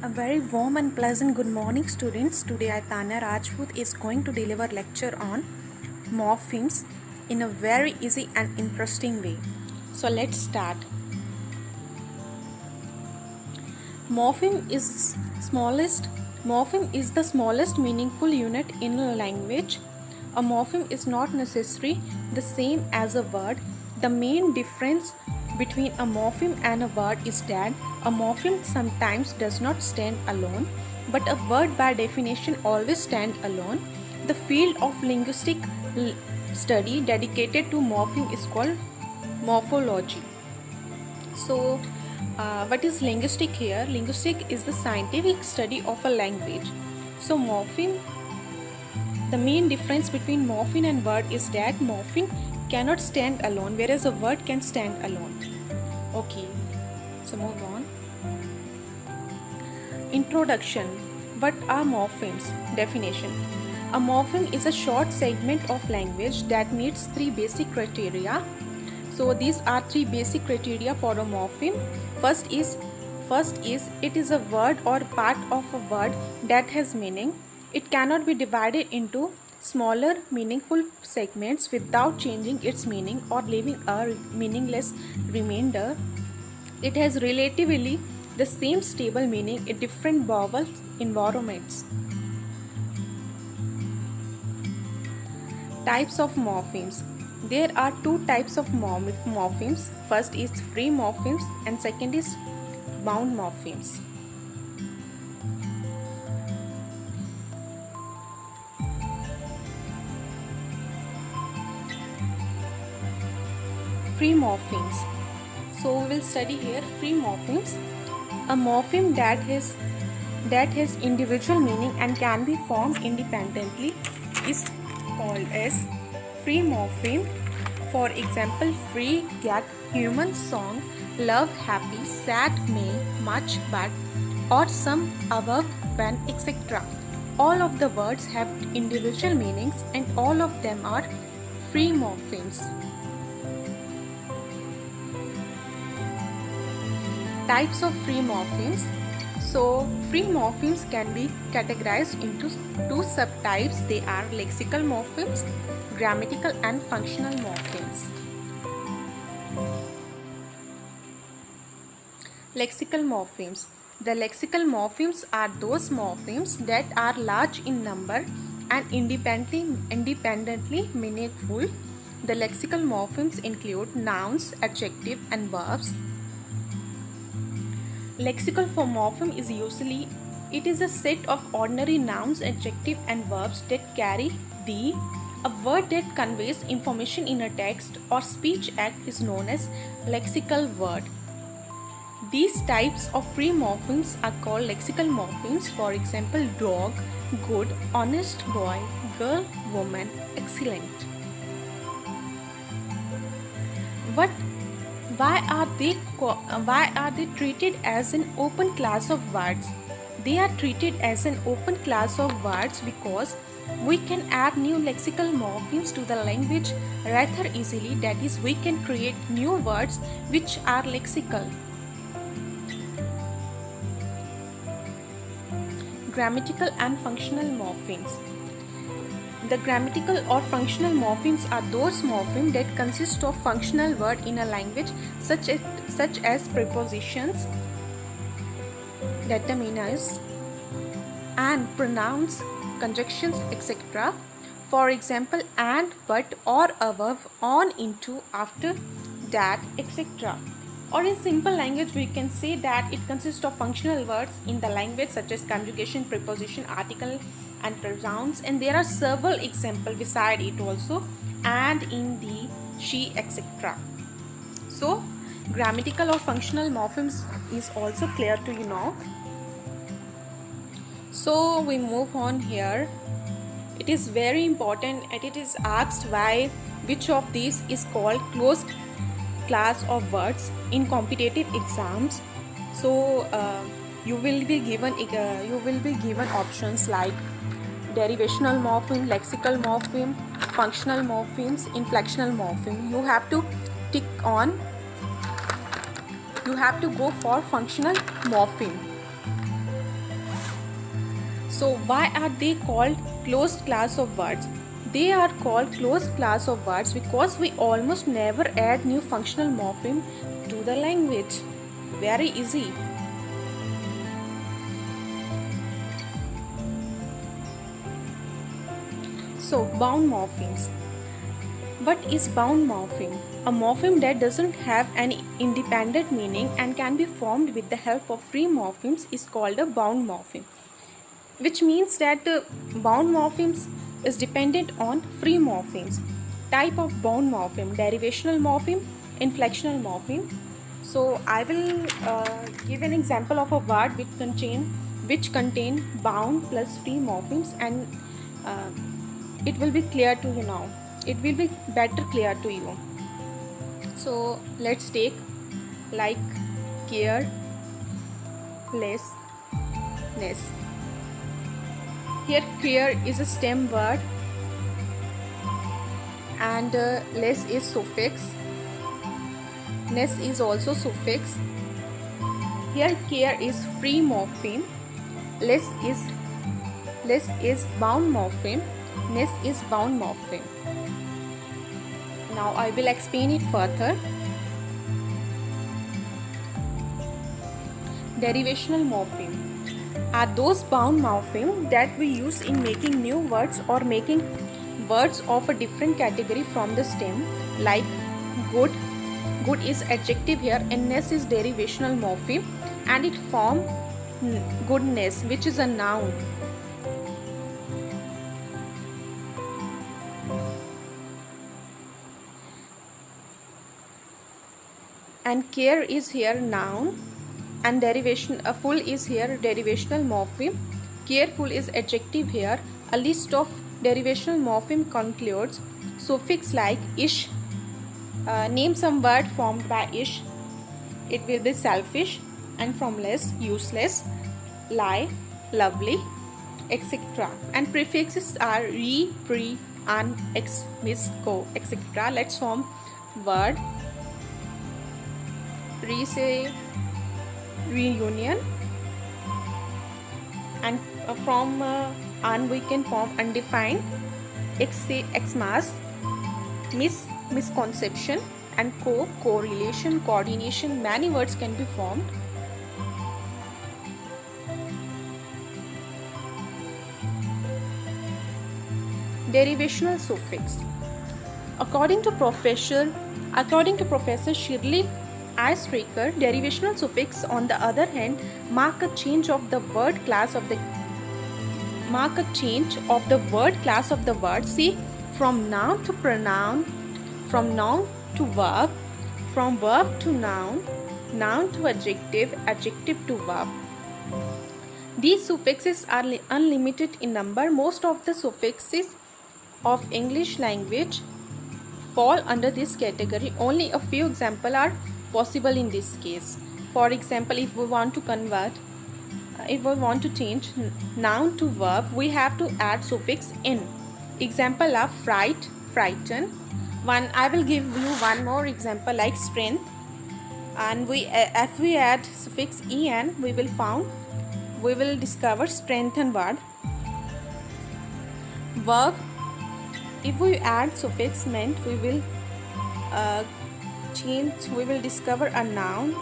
A very warm and pleasant good morning, students. Today I, Tanya Rajput, is going to deliver lecture on morphemes in a very easy and interesting way. So let's start. Morpheme is the smallest meaningful unit in a language. A morpheme is not necessarily the same as a word. The main difference between a morpheme and a word is that a morpheme sometimes does not stand alone, but a word by definition always stands alone. The field of linguistic study dedicated to morpheme is called morphology. So, what is linguistic here? Linguistic is the scientific study of a language. So, morpheme, the main difference between morpheme and word is that morpheme cannot stand alone, whereas a word can stand alone. Okay, so move on. Introduction. What are morphemes? Definition. A morpheme is a short segment of language that meets three basic criteria. So these are three basic criteria for a morpheme. First is it is a word or part of a word that has meaning. It cannot be divided into smaller meaningful segments without changing its meaning or leaving a meaningless remainder. It has relatively the same stable meaning in different vowel environments. Types of morphemes. There are two types of morphemes. First is free morphemes and second is bound morphemes. Free morphemes. So we will study here free morphemes. A morpheme that has individual meaning and can be formed independently is called as free morpheme. For example, free, get, human, song, love, happy, sad, may, much, but, or some, above, when, etc. All of the words have individual meanings and all of them are free morphemes. Types of free morphemes. So, free morphemes can be categorized into two subtypes. They are lexical morphemes, grammatical and functional morphemes. Lexical morphemes. The lexical morphemes are those morphemes that are large in number and independently meaningful. The lexical morphemes include nouns, adjective and verbs. Lexical morpheme is usually a set of ordinary nouns, adjective and verbs that carry the. A word that conveys information in a text or speech act is known as lexical word. These types of free morphemes are called lexical morphemes. For example, dog, good, honest, boy, girl, woman, excellent. Why are they treated as an open class of words? They are treated as an open class of words because we can add new lexical morphemes to the language rather easily. That is, we can create new words which are lexical. Grammatical and functional morphemes. The grammatical or functional morphemes are those morphemes that consist of functional words in a language such as prepositions, determiners, and pronouns, conjunctions, etc. For example, and, but, or, above, on, into, after, that, etc. Or in simple language, we can say that it consists of functional words in the language such as conjugation, preposition, article, and pronouns, and there are several examples beside it also, and, in, the, she, etc. So, grammatical or functional morphemes is also clear to you now. So, we move on here. It is very important and it is asked which of these is called closed class of words in competitive exams. So, you will be given options like derivational morpheme, lexical morpheme, functional morphemes, inflectional morpheme. You have to go for functional morpheme. So why are they called closed class of words? They are called closed class of words because we almost never add new functional morpheme to the language. Very easy. So bound morphemes. What is bound morpheme? A morpheme that doesn't have any independent meaning and can be formed with the help of free morphemes is called a bound morpheme, which means that bound morphemes is dependent on free morphemes. Type of bound morpheme: derivational morpheme, inflectional morpheme. So I will give an example of a word which contain bound plus free morphemes, and it will be clear to you now. It will be better clear to you. So let's take like care, less, ness. Here care is a stem word and less is suffix. Ness is also suffix. Here care is free morpheme. Less is bound morpheme. Ness is bound morpheme. Now I will explain it further. Derivational morpheme are those bound morphemes that we use in making new words or making words of a different category from the stem, like good. Good is adjective here, and ness is derivational morpheme, and it forms goodness, which is a noun. And care is here noun, and derivation full is here derivational morpheme. Careful is adjective here. A list of derivational morpheme concludes suffix like ish. Name some word formed by ish. It will be selfish, and from less, useless, lie, lovely, etc. And prefixes are re, pre, un, ex, mis, co, etc. Let's form word. Re say reunion, and from un we can form undefined. Ex say Xmas, mis misconception, and co correlation, coordination. Many words can be formed. Derivational suffix. According to Professor Shirley Icebreaker, derivational suffix, on the other hand, mark a change of the word class of the word. See, from noun to pronoun, from noun to verb, from verb to noun, noun to adjective, adjective to verb. These suffixes are unlimited in number. Most of the suffixes of English language fall under this category. Only a few examples are possible in this case. For example, if we want to change noun to verb, we have to add suffix in. Example of fright, frighten. I will give you one more example, like strength, and if we add suffix en, we will discover strengthen word. Verb, if we add suffix ment, we will discover a noun.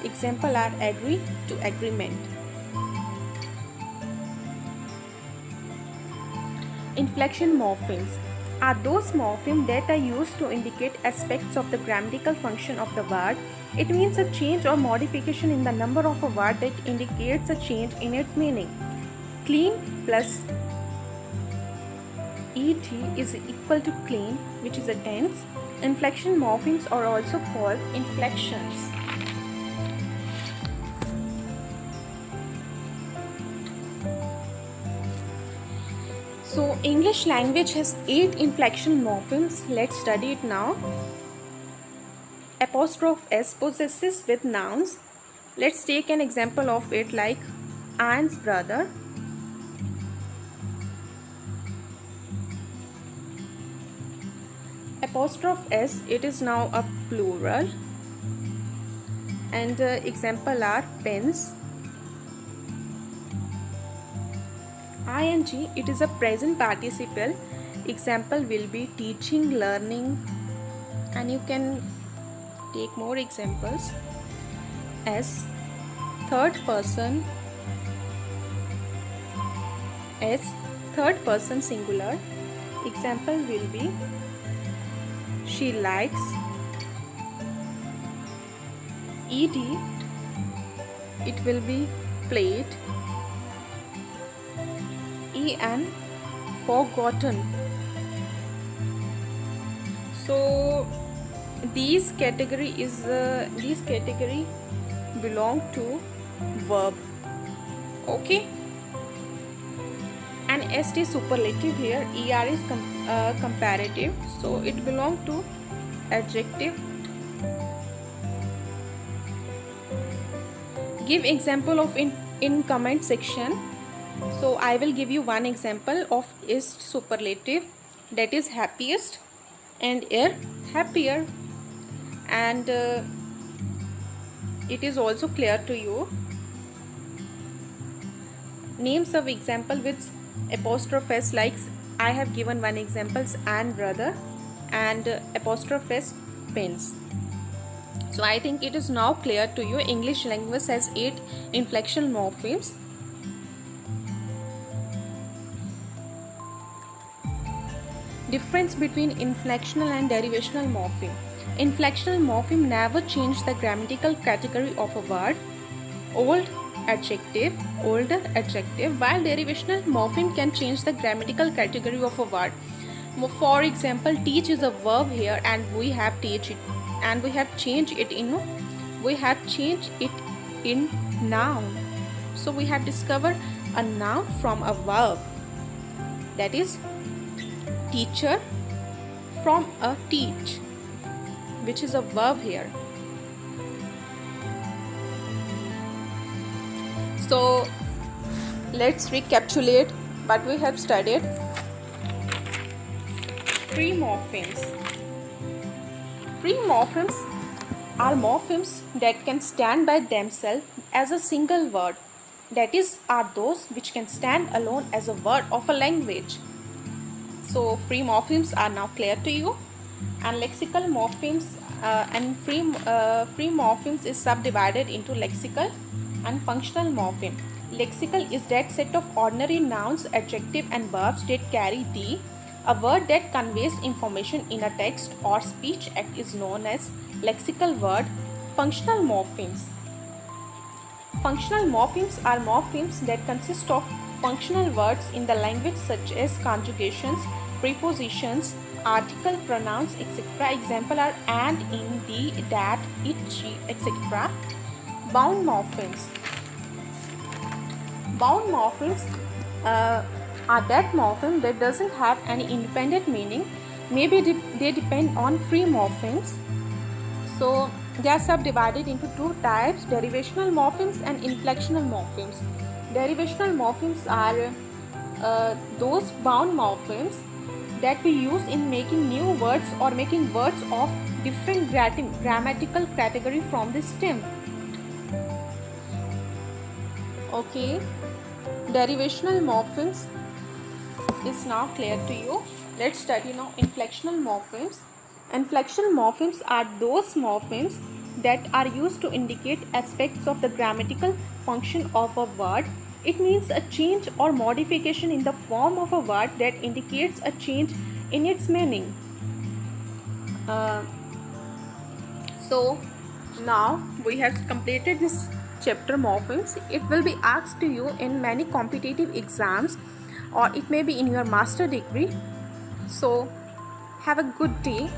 Example are agree to agreement. Inflection morphemes are those morphemes that are used to indicate aspects of the grammatical function of the word. It means a change or modification in the number of a word that indicates a change in its meaning. Clean plus et is equal to clean, which is a tense. Inflection morphemes are also called inflections. So English language has 8 inflection morphemes. Let's study it now. Apostrophe S possesses with nouns. Let's take an example of it, like Anne's brother. Apostrophe S, it is now a plural. And example are pens, ing, it is a present participle. Example will be teaching, learning, and you can take more examples. S, third person. S, third person singular. Example will be she likes. Ed, it will be played. En, forgotten. So these category belong to verb. Okay, and st superlative here. Er is comparative, so it belong to adjective. Give example of in comment section. So I will give you one example of ist superlative, that is happiest, and happier, and it is also clear to you. Names of example with apostrophe s, like I have given one examples, and brother, and apostrophe s pens. So I think it is now clear to you. English language has 8 inflectional morphemes. Difference between inflectional and derivational morpheme. Inflectional morpheme never change the grammatical category of a word. Old adjective, older adjective, while derivational morpheme can change the grammatical category of a word. For example, teach is a verb here, and we have teach it, and we have changed it in noun. So we have discovered a noun from a verb, that is teacher, from a teach, which is a verb here. So let's recapitulate what we have studied. Free morphemes. Free morphemes are morphemes that can stand by themselves as a single word, that is, are those which can stand alone as a word of a language. So free morphemes are now clear to you. And lexical morphemes and free morphemes is subdivided into lexical and functional morpheme. Lexical is that set of ordinary nouns, adjective and verbs that carry d. A word that conveys information in a text or speech act is known as lexical word. Functional morphemes. Functional morphemes are morphemes that consist of functional words in the language, such as conjugations, prepositions, article, pronouns, etc. Example are and, in, the, that, it, she, etc. Bound morphemes. Bound morphemes are that morpheme that doesn't have any independent meaning. Maybe they depend on free morphemes. So they are subdivided into 2 types: derivational morphemes and inflectional morphemes. Derivational morphemes are those bound morphemes that we use in making new words or making words of different grammatical category from the stem. Okay, derivational morphemes is now clear to you. Let's study now inflectional morphemes. Inflectional morphemes are those morphemes that are used to indicate aspects of the grammatical function of a word. It means a change or modification in the form of a word that indicates a change in its meaning. So now we have completed this chapter morphemes. It will be asked to you in many competitive exams, or it may be in your master degree. So have a good day.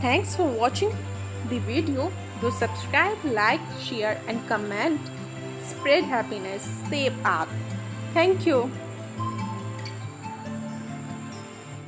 Thanks for watching the video. Do subscribe, like, share and comment. Spread happiness, save up. Thank you.